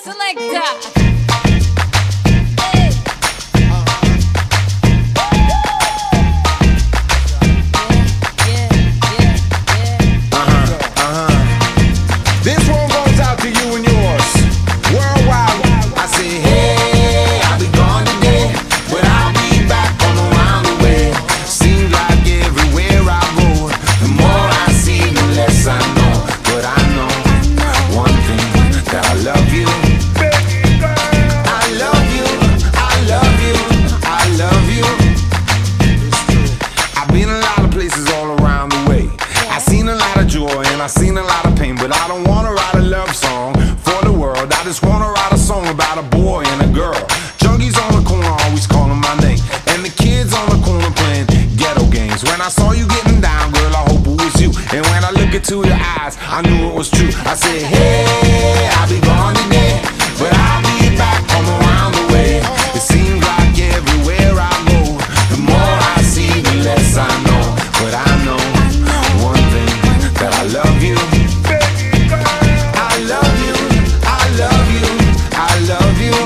selector. This one goes out to you and yours. Worldwide. I say, hey, I'll be gone today, but I'll be back on around the way. Seems like everywhere I go, the more I see, the less I know. But I know one thing, that I love you. I love you, I love you, I love you. I've been a lot of places all around the way. I've seen a lot of joy and I've seen a lot of pain, but I don't wanna write a love song for the world. I just wanna write a song about a boy and a girl. Junkies on the corner always calling my name, and the kids on the corner playing ghetto games. When I saw you getting down, girl, I hope it was you. And when I look into your eyes, I knew it was true. I said, hey, I'll be gone today, but I'll be back home around the way. It seems like everywhere I go, the more I see, the less I know. But I know one thing, that I love you. I love you, I love you, I love you.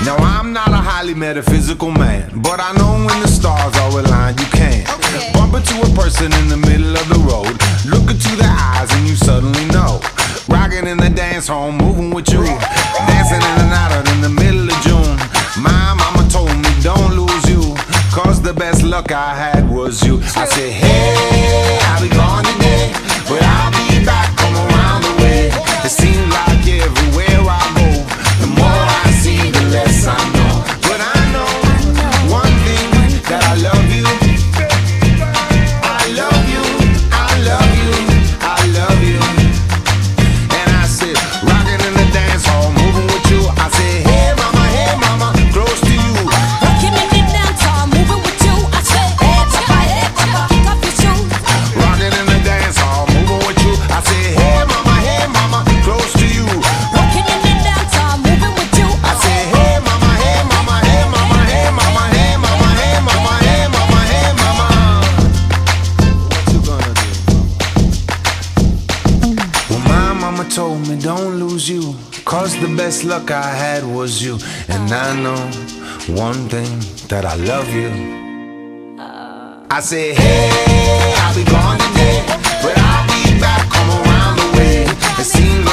Now I'm not a highly metaphysical man, but I know when the stars are aligned, you can bump into a person in the middle of the road, look into their eyes and you suddenly know. Rocking in the dance hall, moving with you, dancing in and out in the middle of June. My mama told me don't lose you, cause the best luck I had was you. I said, hey, I'll be gone today, but I'll be back home around the way. It seems like everywhere I go, the more I see, the less I know. But I know one thing, that I love you. I love you, I love you, I love you. And I said, rocking in the dance hall, moving with you. I said, hey mama, close to you. Rocking in the dance hall, moving with you. I said, hey papa, kick off your shoes. Rocking in the dance hall, moving with you. I said, hey mama, close to you. Rocking in the dance hall, moving with you. I said, hey mama, hey mama, hey mama, hey mama, hey mama, hey mama, hey mama, hey mama. What you gonna do? Well, my mama told me don't lose you, cause the best luck I had was you. And I know one thing, that I love you. I said, hey, I'll be gone today, but I'll be back home around the way. It seems